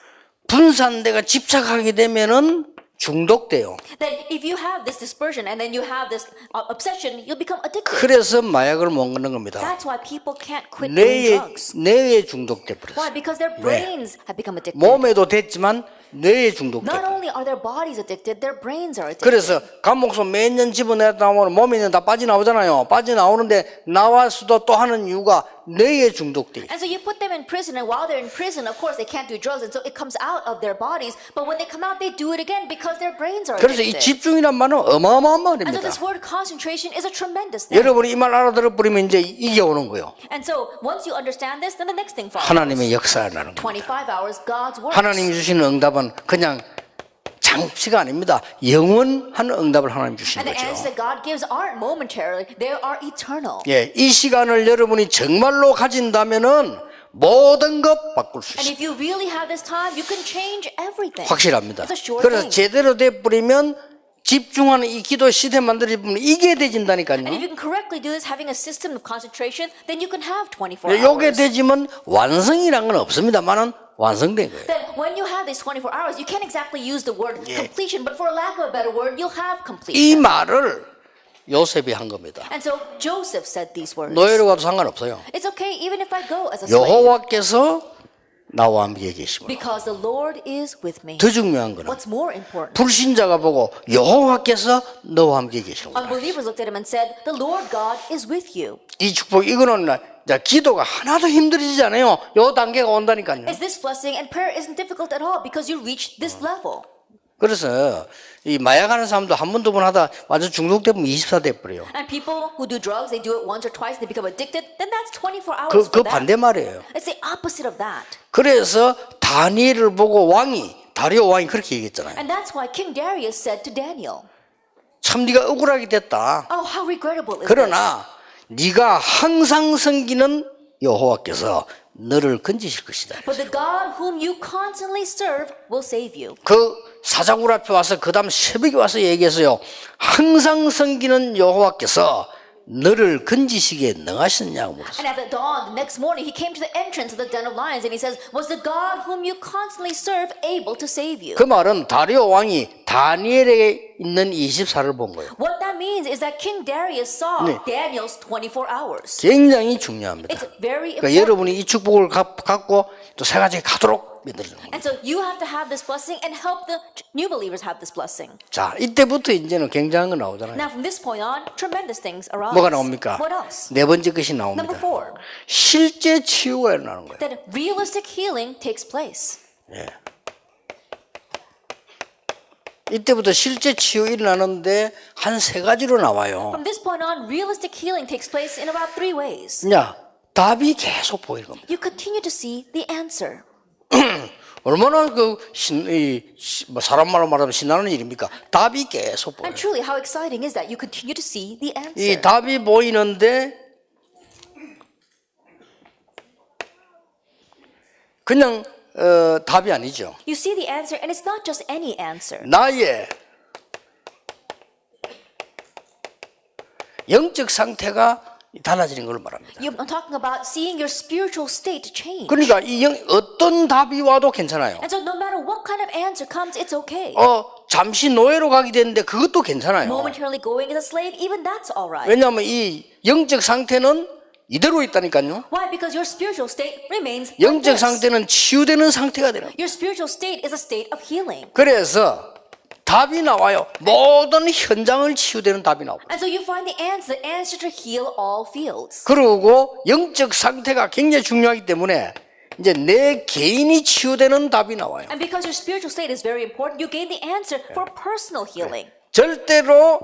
[SPEAKER 1] 분산돼가 집착하게 되면은 중독돼요.
[SPEAKER 2] That if you have this dispersion and then you have this obsession, you'll become addicted.
[SPEAKER 1] 그래서 마약을 먹는 겁니다.
[SPEAKER 2] That's why people can't quit doing drugs.
[SPEAKER 1] 뇌에 중독돼 버렸어요.
[SPEAKER 2] Why? Because their brains have become addicted.
[SPEAKER 1] 몸에도 됐지만 뇌에 중독돼.
[SPEAKER 2] Not only are their bodies addicted, their brains are addicted.
[SPEAKER 1] 그래서 감목소 매년 집어내다 보면 몸에 있는 다 빠져나오잖아요. 빠져나오는데 나와서도 또 하는 이유가 뇌에 중독돼.
[SPEAKER 2] And so you put them in prison, and while they're in prison, of course, they can't do drugs, and so it comes out of their bodies. But when they come out, they do it again because their brains are
[SPEAKER 1] 그래서 이
[SPEAKER 2] addicted.
[SPEAKER 1] 집중이란 말은 어마어마한
[SPEAKER 2] And so
[SPEAKER 1] 말입니다.
[SPEAKER 2] this word concentration is a tremendous thing.
[SPEAKER 1] 여러분이 이 말 알아들어 버리면 이제 이게 오는 거예요.
[SPEAKER 2] And so once you understand this, then the next thing follows.
[SPEAKER 1] 하나님의 역사가 나는 겁니다.
[SPEAKER 2] 25 hours, God's works.
[SPEAKER 1] 하나님이 주시는 응답은 그냥 장치가 아닙니다. 영원한 응답을 하나님 주시는
[SPEAKER 2] And the answers
[SPEAKER 1] 거죠.
[SPEAKER 2] that God gives aren't momentary; they are eternal.
[SPEAKER 1] 예, 이 시간을 여러분이 정말로 가진다면은 모든 것 바꿀 수
[SPEAKER 2] And
[SPEAKER 1] 있어요.
[SPEAKER 2] if you really have this time, you can change everything.
[SPEAKER 1] 확실합니다.
[SPEAKER 2] It's a sure
[SPEAKER 1] 그래서
[SPEAKER 2] thing.
[SPEAKER 1] 제대로 돼 버리면 집중하는 이 기도 시스템 만들어지면 이게
[SPEAKER 2] And if
[SPEAKER 1] 되진다니까요.
[SPEAKER 2] you can correctly do this, having a system of concentration, then you can have 24
[SPEAKER 1] 요게
[SPEAKER 2] hours.
[SPEAKER 1] 되지면 완성이란 건 없습니다만은 완성된 거예요.
[SPEAKER 2] Then when you have these 24 hours, you can't exactly use the word completion, but for lack of a better word, you'll have
[SPEAKER 1] 이
[SPEAKER 2] completion.
[SPEAKER 1] 말을 요셉이 한 겁니다.
[SPEAKER 2] And so Joseph said these words.
[SPEAKER 1] 노예로 가도 상관없어요.
[SPEAKER 2] It's okay even if I go as a slave,
[SPEAKER 1] 여호와께서 나와 함께 계시므로.
[SPEAKER 2] because the Lord is with me.
[SPEAKER 1] 더 중요한 거는
[SPEAKER 2] What's more important?
[SPEAKER 1] 불신자가 보고 여호와께서 너와 함께 계시구나.
[SPEAKER 2] Unbelievers looked at him and said, "The Lord God is with you."
[SPEAKER 1] 이 축복 이거는 자, 기도가 하나도 힘들어지지 않아요. 요 단계가 온다니까요.
[SPEAKER 2] Is this blessing and prayer isn't difficult at all because you reach this level.
[SPEAKER 1] 그래서 이 마약하는 사람도 한 번 두 번 하다 완전 중독되면 24 돼버려요.
[SPEAKER 2] And people who do drugs, they do it once or twice, they become addicted, then that's 24 hours
[SPEAKER 1] 그
[SPEAKER 2] for them.
[SPEAKER 1] 반대 말이에요.
[SPEAKER 2] It's the opposite of that.
[SPEAKER 1] 그래서 다니엘을 보고 다리오 왕이 그렇게 얘기했잖아요.
[SPEAKER 2] And that's why King Darius said to Daniel,
[SPEAKER 1] 참 네가 억울하게 됐다.
[SPEAKER 2] Oh, how regrettable is this?
[SPEAKER 1] 그러나 네가 항상 섬기는 여호와께서 너를 건지실 것이다.
[SPEAKER 2] But the God whom you constantly serve will save you.
[SPEAKER 1] 그 사자굴 앞에 와서 그 다음 새벽에 와서 얘기했어요. 항상 섬기는 여호와께서 너를 건지시기에 능하셨냐고 물었어요.
[SPEAKER 2] And at the dawn, the next morning, he came to the entrance of the den of lions and he says, was the God whom you constantly serve able to save you?
[SPEAKER 1] 그 말은 다리오 왕이 다니엘에게 있는 24를 본 거예요.
[SPEAKER 2] What that means is that King Darius saw
[SPEAKER 1] 네.
[SPEAKER 2] Daniel's 24 hours.
[SPEAKER 1] 굉장히 중요합니다.
[SPEAKER 2] It's very
[SPEAKER 1] 그러니까
[SPEAKER 2] important.
[SPEAKER 1] 여러분이 이 축복을 갖고 또 새 가지에 가도록 만들어주는 거예요.
[SPEAKER 2] And so you have to have this blessing and help the new believers have this blessing.
[SPEAKER 1] 자, 이때부터 이제는 굉장한 거 나오잖아요.
[SPEAKER 2] Now from this point on, tremendous things arise.
[SPEAKER 1] 뭐가 나옵니까?
[SPEAKER 2] What else?
[SPEAKER 1] 네 번째 것이 나옵니다.
[SPEAKER 2] Number 4,
[SPEAKER 1] 실제 치유가 일어나는 거예요.
[SPEAKER 2] that realistic healing takes place.
[SPEAKER 1] 예. 이때부터 실제 치유 일어나는데 한 세 가지로 나와요.
[SPEAKER 2] From this point on, realistic healing takes place in about 3 ways.
[SPEAKER 1] 야, 답이 계속 보이는 겁니다.
[SPEAKER 2] You continue to see the answer.
[SPEAKER 1] 얼마나 뭐 사람 말로 말하면 신나는 일입니까? 답이 계속 보여요.
[SPEAKER 2] And truly, how exciting is that you continue to see the answer.
[SPEAKER 1] 이 답이 보이는데 그냥 답이 아니죠.
[SPEAKER 2] You see the answer, and it's not just any answer.
[SPEAKER 1] 나의 영적 상태가 달라지는 걸 말합니다.
[SPEAKER 2] I'm talking about seeing your spiritual state change.
[SPEAKER 1] 그러니까 어떤 답이 와도 괜찮아요.
[SPEAKER 2] And so no matter what kind of answer comes, it's okay.
[SPEAKER 1] 잠시 노예로 가게 되는데 그것도 괜찮아요.
[SPEAKER 2] Momentarily going as a slave, even that's all right.
[SPEAKER 1] 왜냐하면 이 영적 상태는 이대로 있다니까요.
[SPEAKER 2] Why? Because your spiritual state remains like
[SPEAKER 1] 영적
[SPEAKER 2] this.
[SPEAKER 1] 상태는 치유되는 상태가 되는 거예요.
[SPEAKER 2] Your spiritual state is a state of healing.
[SPEAKER 1] 그래서 답이 나와요. 모든 현장을 치유되는 답이 나옵니다.
[SPEAKER 2] And so you find the answer to heal all fields.
[SPEAKER 1] 그리고 영적 상태가 굉장히 중요하기 때문에 이제 내 개인이 치유되는 답이 나와요.
[SPEAKER 2] And because your spiritual state is very important, you gain the answer for personal healing.
[SPEAKER 1] 절대로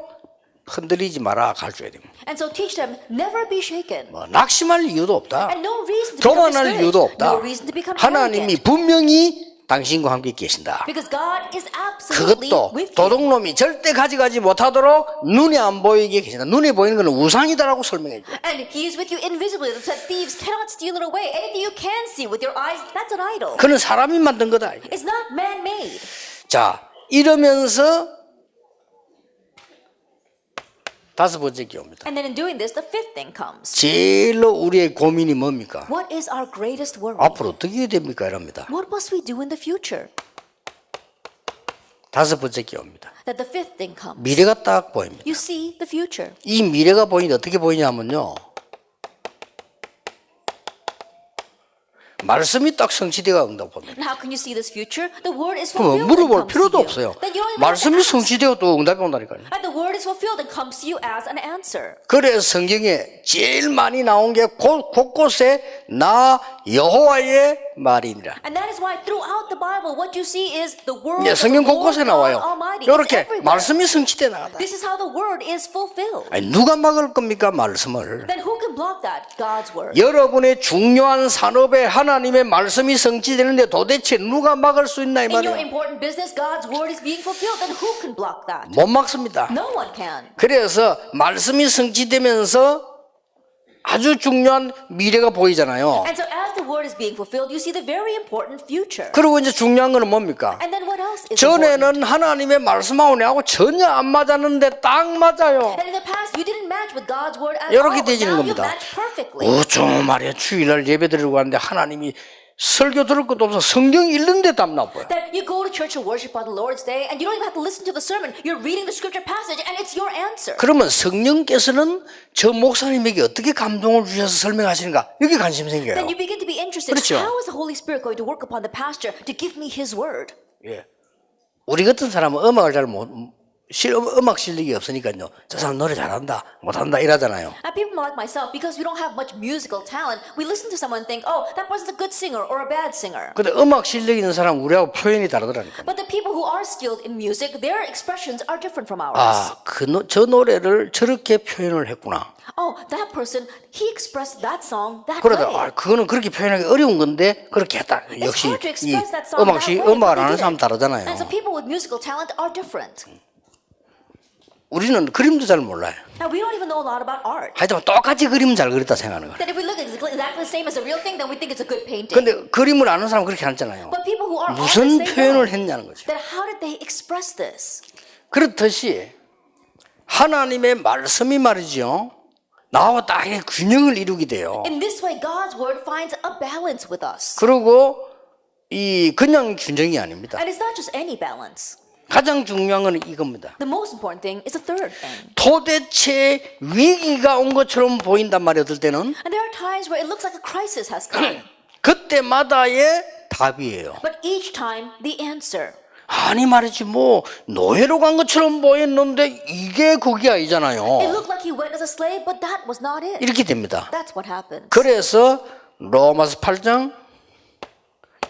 [SPEAKER 1] 흔들리지 마라 가르쳐야 됩니다.
[SPEAKER 2] And so teach them, never be shaken.
[SPEAKER 1] 뭐 낙심할 이유도 없다.
[SPEAKER 2] And no reason to become
[SPEAKER 1] 교만할
[SPEAKER 2] discouraged.
[SPEAKER 1] 이유도 없다.
[SPEAKER 2] No reason to become
[SPEAKER 1] 하나님이
[SPEAKER 2] arrogant.
[SPEAKER 1] 분명히 당신과 함께 계신다.
[SPEAKER 2] Because God is absolutely
[SPEAKER 1] 그것도
[SPEAKER 2] with you.
[SPEAKER 1] 도둑놈이 절대 가져가지 못하도록 눈에 안 보이게 계신다. 눈에 보이는 것은 우상이다라고 설명해 줘요.
[SPEAKER 2] And He is with you invisibly, so that thieves cannot steal it away. Anything you can see with your eyes, that's an idol.
[SPEAKER 1] 그는 사람이 만든 거다.
[SPEAKER 2] It's not man-made.
[SPEAKER 1] 자, 이러면서 다섯 번째 게 옵니다.
[SPEAKER 2] And then in doing this, the fifth thing comes.
[SPEAKER 1] 제일로 우리의 고민이 뭡니까?
[SPEAKER 2] What is our greatest worry?
[SPEAKER 1] 앞으로 어떻게 해야 됩니까? 이럽니다.
[SPEAKER 2] What must we do in the future?
[SPEAKER 1] 다섯 번째 게 옵니다.
[SPEAKER 2] That the fifth thing comes.
[SPEAKER 1] 미래가 딱 보입니다.
[SPEAKER 2] You see the future.
[SPEAKER 1] 이 미래가 보이는데 어떻게 보이냐면요. 말씀이 딱 성취되어 온다고 봅니다.
[SPEAKER 2] And how can you see this future? The word is
[SPEAKER 1] 그럼
[SPEAKER 2] fulfilled
[SPEAKER 1] 물어볼
[SPEAKER 2] and comes
[SPEAKER 1] 필요도
[SPEAKER 2] to you.
[SPEAKER 1] 없어요.
[SPEAKER 2] Then you don't even have to
[SPEAKER 1] 말씀이
[SPEAKER 2] ask.
[SPEAKER 1] 성취되어 또 응답이 온다니까요.
[SPEAKER 2] And the word is fulfilled and comes to you as an answer.
[SPEAKER 1] 그래서 성경에 제일 많이 나온 게 곳곳에 나 여호와의 말이니라.
[SPEAKER 2] And that is why throughout the Bible, what you see is the word
[SPEAKER 1] 예,
[SPEAKER 2] of the
[SPEAKER 1] 성경
[SPEAKER 2] Lord
[SPEAKER 1] 곳곳에
[SPEAKER 2] God
[SPEAKER 1] 나와요.
[SPEAKER 2] Almighty. It's
[SPEAKER 1] 이렇게
[SPEAKER 2] everywhere.
[SPEAKER 1] 말씀이 성취돼 나가다.
[SPEAKER 2] This is how the word is fulfilled.
[SPEAKER 1] 아니, 누가 막을 겁니까 말씀을?
[SPEAKER 2] Then who can block that? God's word.
[SPEAKER 1] 여러분의 중요한 산업에 하나님의 말씀이 성취되는데 도대체 누가 막을 수 있나 이
[SPEAKER 2] In your
[SPEAKER 1] 말이에요.
[SPEAKER 2] important business, God's word is being fulfilled. Then who can block that?
[SPEAKER 1] 못 막습니다.
[SPEAKER 2] No one can.
[SPEAKER 1] 그래서 말씀이 성취되면서 아주 중요한 미래가 보이잖아요.
[SPEAKER 2] And so as the word is being fulfilled, you see the very important future.
[SPEAKER 1] 그리고 이제 중요한 거는 뭡니까?
[SPEAKER 2] And then what else is important?
[SPEAKER 1] 전에는 하나님의 말씀하고 내하고 전혀 안 맞았는데 딱 맞아요.
[SPEAKER 2] And in the past, you didn't match with God's word at
[SPEAKER 1] 이렇게
[SPEAKER 2] all. But
[SPEAKER 1] 되지는
[SPEAKER 2] now you
[SPEAKER 1] 겁니다.
[SPEAKER 2] match perfectly.
[SPEAKER 1] 어쩜 말이야 주일날 예배 드리고 왔는데 하나님이 설교 들을 것도 없어 성경 읽는데 답 나와요.
[SPEAKER 2] That you go to church to worship on the Lord's day, and you don't even have to listen to the sermon. You're reading the scripture passage, and it's your answer.
[SPEAKER 1] 그러면 성령께서는 저 목사님에게 어떻게 감동을 주셔서 설명하시는가 여기 관심 생겨요.
[SPEAKER 2] Then you begin to be interested.
[SPEAKER 1] 그렇죠.
[SPEAKER 2] How is the Holy Spirit going to work upon the pastor to give me his word?
[SPEAKER 1] 예. 우리 같은 사람은 음악을 잘 못 음악 실력이 없으니까요. 저 사람 노래 잘한다 못한다 이러잖아요.
[SPEAKER 2] And people like myself, because we don't have much musical talent, we listen to someone and think, oh, that person's a good singer or a bad singer.
[SPEAKER 1] 근데 음악 실력 있는 사람 우리하고 표현이 다르더라니까.
[SPEAKER 2] But the people who are skilled in music, their expressions are different from ours.
[SPEAKER 1] 아, 저 노래를 저렇게 표현을 했구나.
[SPEAKER 2] Oh, that person, he expressed that song that
[SPEAKER 1] 그러다
[SPEAKER 2] way.
[SPEAKER 1] 그거는 그렇게 표현하기 어려운 건데 그렇게 했다.
[SPEAKER 2] It's
[SPEAKER 1] 역시
[SPEAKER 2] hard to
[SPEAKER 1] 이
[SPEAKER 2] express that song that way,
[SPEAKER 1] 음악을
[SPEAKER 2] but
[SPEAKER 1] 아는
[SPEAKER 2] they did
[SPEAKER 1] 사람
[SPEAKER 2] it.
[SPEAKER 1] 다르잖아요.
[SPEAKER 2] And so people with musical talent are different.
[SPEAKER 1] 우리는 그림도 잘 몰라요.
[SPEAKER 2] Now, we don't even know a lot about art.
[SPEAKER 1] 하여튼 똑같이 그림 잘 그렸다 생각하는 거예요.
[SPEAKER 2] That if we look exactly the same as the real thing, then we think it's a good painting.
[SPEAKER 1] 근데 그림을 아는 사람은 그렇게 하잖아요.
[SPEAKER 2] But people who are
[SPEAKER 1] 무슨
[SPEAKER 2] artists, they
[SPEAKER 1] 표현을
[SPEAKER 2] know
[SPEAKER 1] 했냐는 거죠.
[SPEAKER 2] that how did they express this?
[SPEAKER 1] 그렇듯이 하나님의 말씀이 말이죠. 나와 딱 균형을 이루게 돼요.
[SPEAKER 2] In this way, God's word finds a balance with us.
[SPEAKER 1] 그리고 이 그냥 균형이 아닙니다.
[SPEAKER 2] And it's not just any balance.
[SPEAKER 1] 가장 중요한 건 이겁니다.
[SPEAKER 2] The most important thing is the third thing.
[SPEAKER 1] 도대체 위기가 온 것처럼 보인단 말이에요. 어떨 때는
[SPEAKER 2] And there are times where it looks like a crisis has come.
[SPEAKER 1] 그때마다의 답이에요.
[SPEAKER 2] But each time, the answer.
[SPEAKER 1] 아니 말이지 뭐 노예로 간 것처럼 보였는데 이게 그게 아니잖아요.
[SPEAKER 2] It looked like he went as a slave, but that was not it.
[SPEAKER 1] 이렇게 됩니다.
[SPEAKER 2] That's what happened.
[SPEAKER 1] 그래서 로마서 8장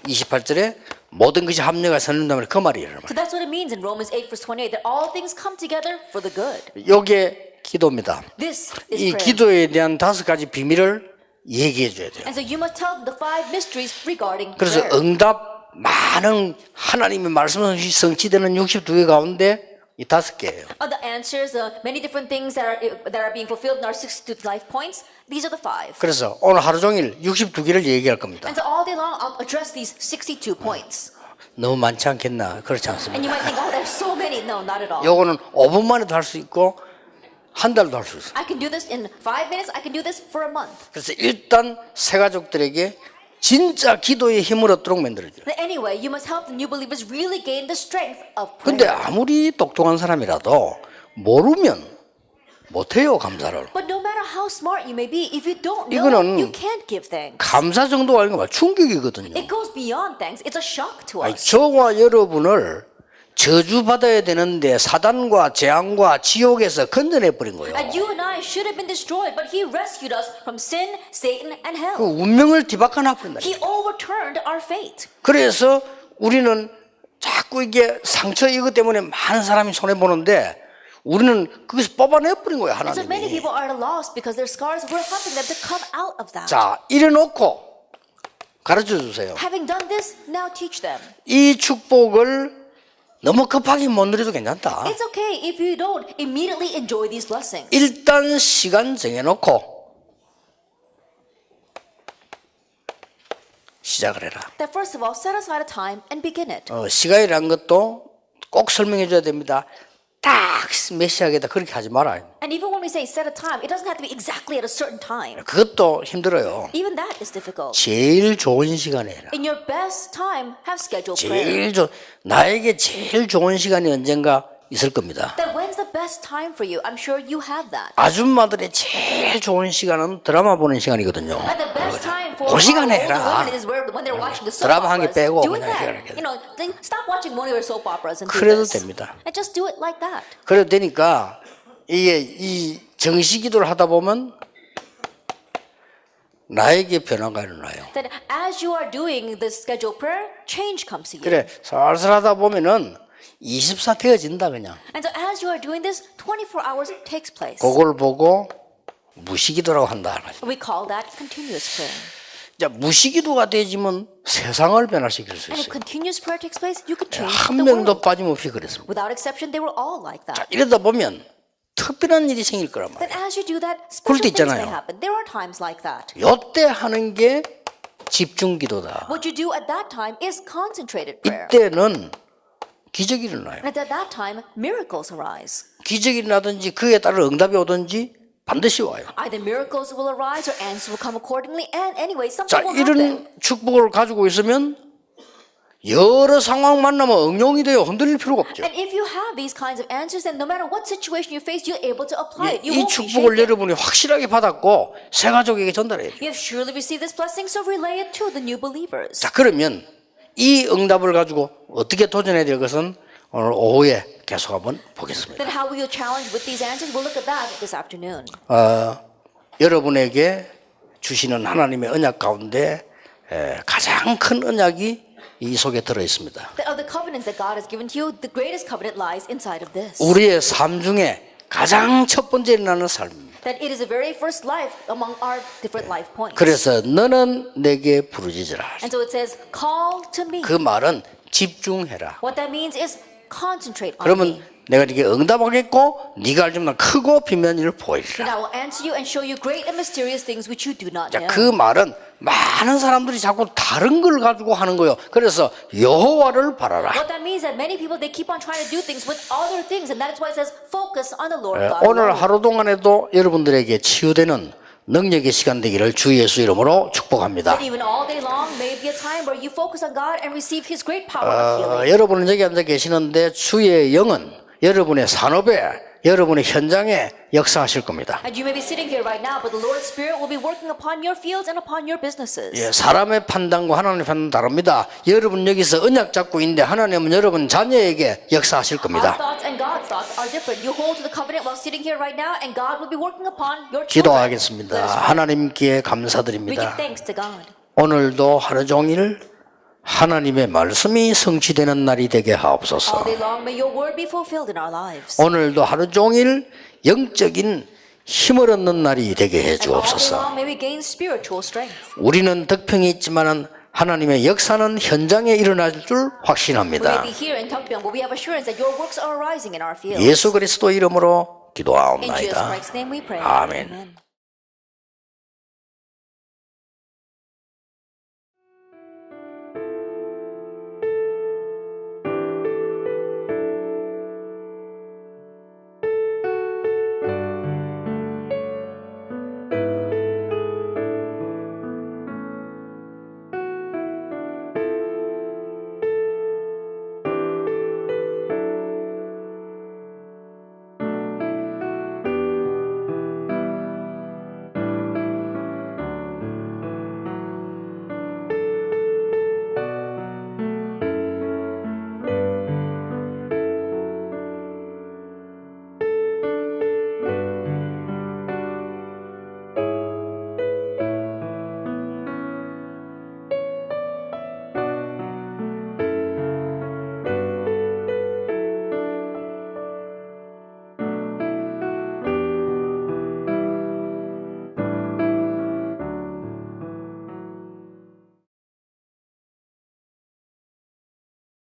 [SPEAKER 1] 28절에 모든 것이 합력하여 선한다면 그 말이에요.
[SPEAKER 2] So that's what it means in Romans 8 verse 28, that all things come together for the good.
[SPEAKER 1] 요게 기도입니다.
[SPEAKER 2] This is
[SPEAKER 1] 이
[SPEAKER 2] prayer.
[SPEAKER 1] 기도에 대한 5가지 비밀을 얘기해 줘야 돼요.
[SPEAKER 2] And so you must tell them the 5 mysteries regarding
[SPEAKER 1] 그래서
[SPEAKER 2] prayer.
[SPEAKER 1] 응답 많은 하나님의 말씀은 성취되는 62개 가운데 이 5개예요.
[SPEAKER 2] The answers, many different things that are being fulfilled in our 62 life points, these are the 5.
[SPEAKER 1] 그래서 오늘 하루 종일 62개를 얘기할 겁니다.
[SPEAKER 2] And so all day long, I'll address these 62 points.
[SPEAKER 1] 너무 많지 않겠나? 그렇지
[SPEAKER 2] And
[SPEAKER 1] 않습니다.
[SPEAKER 2] you might think, oh, there's so many. No, not at all.
[SPEAKER 1] 요거는 5분 만에도 할 수 있고 한 달도 할 수 있어요.
[SPEAKER 2] I can do this in 5 minutes. I can do this for a month.
[SPEAKER 1] 그래서 일단 새 가족들에게 진짜 기도의 힘을 얻도록 만들어줘요.
[SPEAKER 2] But anyway, you must help the new believers really gain the strength of
[SPEAKER 1] 근데
[SPEAKER 2] prayer.
[SPEAKER 1] 아무리 똑똑한 사람이라도 모르면 못해요, 감사를.
[SPEAKER 2] But no matter how smart you may be, if you don't know,
[SPEAKER 1] 이거는
[SPEAKER 2] you can't give thanks.
[SPEAKER 1] 감사 정도가 아니고 충격이거든요.
[SPEAKER 2] It goes beyond thanks. It's a shock to
[SPEAKER 1] 아니,
[SPEAKER 2] us.
[SPEAKER 1] 저와 여러분을 저주받아야 되는데 사단과 재앙과 지옥에서 건져내 버린 거예요.
[SPEAKER 2] And you and I should have been destroyed, but He rescued us from sin, Satan, and
[SPEAKER 1] 그
[SPEAKER 2] hell.
[SPEAKER 1] 운명을 뒤바꿔 놔버린다.
[SPEAKER 2] He overturned our fate.
[SPEAKER 1] 그래서 우리는 자꾸 이게 상처 이것 때문에 많은 사람이 손해 보는데 우리는 거기서 뽑아내 버린 거예요,
[SPEAKER 2] And so many
[SPEAKER 1] 하나님이.
[SPEAKER 2] people are at a loss because their scars were helping them to come out of that.
[SPEAKER 1] 자, 이래놓고 가르쳐 주세요.
[SPEAKER 2] Having done this, now teach them.
[SPEAKER 1] 이 축복을 너무 급하게 못 누려도 괜찮다.
[SPEAKER 2] It's okay if you don't immediately enjoy these blessings.
[SPEAKER 1] 일단 시간 정해놓고 시작을 해라.
[SPEAKER 2] That first of all, set aside a time and begin it.
[SPEAKER 1] 시간이란 것도 꼭 설명해 줘야 됩니다. 딱 몇 시하겠다 그렇게 하지 말아요.
[SPEAKER 2] And even when we say set a time, it doesn't have to be exactly at a certain time.
[SPEAKER 1] 그것도 힘들어요.
[SPEAKER 2] Even that is difficult.
[SPEAKER 1] 제일 좋은 시간에 해라.
[SPEAKER 2] In your best time, have scheduled prayer.
[SPEAKER 1] 나에게 제일 좋은 시간이 언젠가 있을 겁니다.
[SPEAKER 2] That when's the best time for you? I'm sure you have that.
[SPEAKER 1] 아줌마들의 제일 좋은 시간은 드라마 보는 시간이거든요.
[SPEAKER 2] But the best time for
[SPEAKER 1] 그 시간에
[SPEAKER 2] older
[SPEAKER 1] 해라.
[SPEAKER 2] women is when they're watching the soap
[SPEAKER 1] 드라마 한 개
[SPEAKER 2] operas.
[SPEAKER 1] 빼고
[SPEAKER 2] Do it
[SPEAKER 1] 그냥
[SPEAKER 2] then.
[SPEAKER 1] 해라.
[SPEAKER 2] You know, then stop watching one of your soap operas and do
[SPEAKER 1] 그래도
[SPEAKER 2] this.
[SPEAKER 1] 됩니다.
[SPEAKER 2] And just do it like that.
[SPEAKER 1] 그래도 되니까 이게 이 정시 기도를 하다 보면 나에게 변화가 일어나요.
[SPEAKER 2] That as you are doing this scheduled prayer, change comes to you.
[SPEAKER 1] 그래 살살 하다 보면은 24 되어진다 그냥.
[SPEAKER 2] And so as you are doing this, 24 hours takes place.
[SPEAKER 1] 그걸 보고 무시기도라고 한다.
[SPEAKER 2] We call that continuous prayer.
[SPEAKER 1] 자, 무시기도가 되지면 세상을 변화시킬 수
[SPEAKER 2] And if
[SPEAKER 1] 있어요.
[SPEAKER 2] continuous prayer takes place, you can change
[SPEAKER 1] 한
[SPEAKER 2] the
[SPEAKER 1] 명도
[SPEAKER 2] world.
[SPEAKER 1] 빠짐없이 그랬습니다.
[SPEAKER 2] Without exception, they were all like
[SPEAKER 1] 자,
[SPEAKER 2] that.
[SPEAKER 1] 이러다 보면 특별한 일이 생길 거란
[SPEAKER 2] Then
[SPEAKER 1] 말이에요.
[SPEAKER 2] as you do that,
[SPEAKER 1] 그럴
[SPEAKER 2] special
[SPEAKER 1] 때
[SPEAKER 2] things may
[SPEAKER 1] 있잖아요.
[SPEAKER 2] happen. There are times like that.
[SPEAKER 1] 요때 하는 게 집중기도다.
[SPEAKER 2] What you do at that time is concentrated prayer.
[SPEAKER 1] 이때는 기적이 일어나요.
[SPEAKER 2] And at that time, miracles arise.
[SPEAKER 1] 기적이 일어나든지 그에 따른 응답이 오든지 반드시 와요.
[SPEAKER 2] Either miracles will arise or answers will come accordingly. And anyway,
[SPEAKER 1] 자,
[SPEAKER 2] something will happen.
[SPEAKER 1] 이런 축복을 가지고 있으면 여러 상황 만나면 응용이 돼요. 흔들릴 필요가 없죠.
[SPEAKER 2] And if you have these kinds of answers, then no matter what situation you face, you're able to apply it. You
[SPEAKER 1] 이
[SPEAKER 2] won't be
[SPEAKER 1] 축복을
[SPEAKER 2] shaken.
[SPEAKER 1] 여러분이 확실하게 받았고 새 가족에게 전달해야 돼요.
[SPEAKER 2] You have surely received this blessing, so relay it to the new believers.
[SPEAKER 1] 자, 그러면 이 응답을 가지고 어떻게 도전해야 될 것은 오늘 오후에 계속 한번 보겠습니다.
[SPEAKER 2] Then how will you challenge with these answers? We'll look at that this afternoon.
[SPEAKER 1] 여러분에게 주시는 하나님의 언약 가운데 가장 큰 언약이 이 속에 들어 있습니다.
[SPEAKER 2] That of the covenants that God has given to you, the greatest covenant lies inside of this.
[SPEAKER 1] 우리의 삶 중에 가장 첫 번째 일어나는 삶입니다.
[SPEAKER 2] That it is the very first life among our different life points.
[SPEAKER 1] 그래서 너는 내게 부르짖으라.
[SPEAKER 2] And so it says, call to me.
[SPEAKER 1] 그 말은 집중해라.
[SPEAKER 2] What that means is concentrate on
[SPEAKER 1] 그러면
[SPEAKER 2] me.
[SPEAKER 1] 내가 네게 응답하겠고 네가 알지 못한 크고 비밀한 일을
[SPEAKER 2] Then
[SPEAKER 1] 보이리라.
[SPEAKER 2] I will answer you and show you great and mysterious things which you do not
[SPEAKER 1] 자,
[SPEAKER 2] know.
[SPEAKER 1] 그 말은 많은 사람들이 자꾸 다른 걸 가지고 하는 거예요. 그래서 여호와를 바라라.
[SPEAKER 2] What that means is that many people, they keep on trying to do things with other things, and that's why it says focus on the Lord God.
[SPEAKER 1] 오늘
[SPEAKER 2] alone.
[SPEAKER 1] 하루 동안에도 여러분들에게 치유되는 능력의 시간 되기를 주 예수 이름으로 축복합니다.
[SPEAKER 2] And even all day long may be a time where you focus on God and receive His great power of healing.
[SPEAKER 1] 여러분은 여기 앉아 계시는데 주의 영은 여러분의 산업에 여러분의 현장에 역사하실 겁니다.
[SPEAKER 2] And you may be sitting here right now, but the Lord's Spirit will be working upon your fields and upon your businesses.
[SPEAKER 1] 예, 사람의 판단과 하나님의 판단은 다릅니다. 여러분 여기서 언약 잡고 있는데 하나님은 여러분 자녀에게 역사하실
[SPEAKER 2] Our
[SPEAKER 1] 겁니다.
[SPEAKER 2] thoughts and God's thoughts are different. You hold to the covenant while sitting here right now, and God will be working upon your children.
[SPEAKER 1] 기도하겠습니다.
[SPEAKER 2] Let us pray.
[SPEAKER 1] 하나님께
[SPEAKER 2] We give
[SPEAKER 1] 감사드립니다.
[SPEAKER 2] thanks to God.
[SPEAKER 1] 오늘도 하루 종일 하나님의 말씀이 성취되는 날이 되게
[SPEAKER 2] All
[SPEAKER 1] 하옵소서.
[SPEAKER 2] day long, may your word be fulfilled in our lives.
[SPEAKER 1] 오늘도 하루 종일 영적인 힘을 얻는 날이 되게 해
[SPEAKER 2] And all day
[SPEAKER 1] 주옵소서.
[SPEAKER 2] long, may we gain spiritual strength.
[SPEAKER 1] 우리는 덕평이 있지만은 하나님의 역사는 현장에 일어날 줄
[SPEAKER 2] We may
[SPEAKER 1] 확신합니다.
[SPEAKER 2] be here in Tokbyong, but we have assurance that your works are arising in our fields.
[SPEAKER 1] 예수 그리스도 이름으로
[SPEAKER 2] In Jesus
[SPEAKER 1] 기도하옵나이다.
[SPEAKER 2] Christ's name we pray.
[SPEAKER 1] 아멘.
[SPEAKER 2] Amen.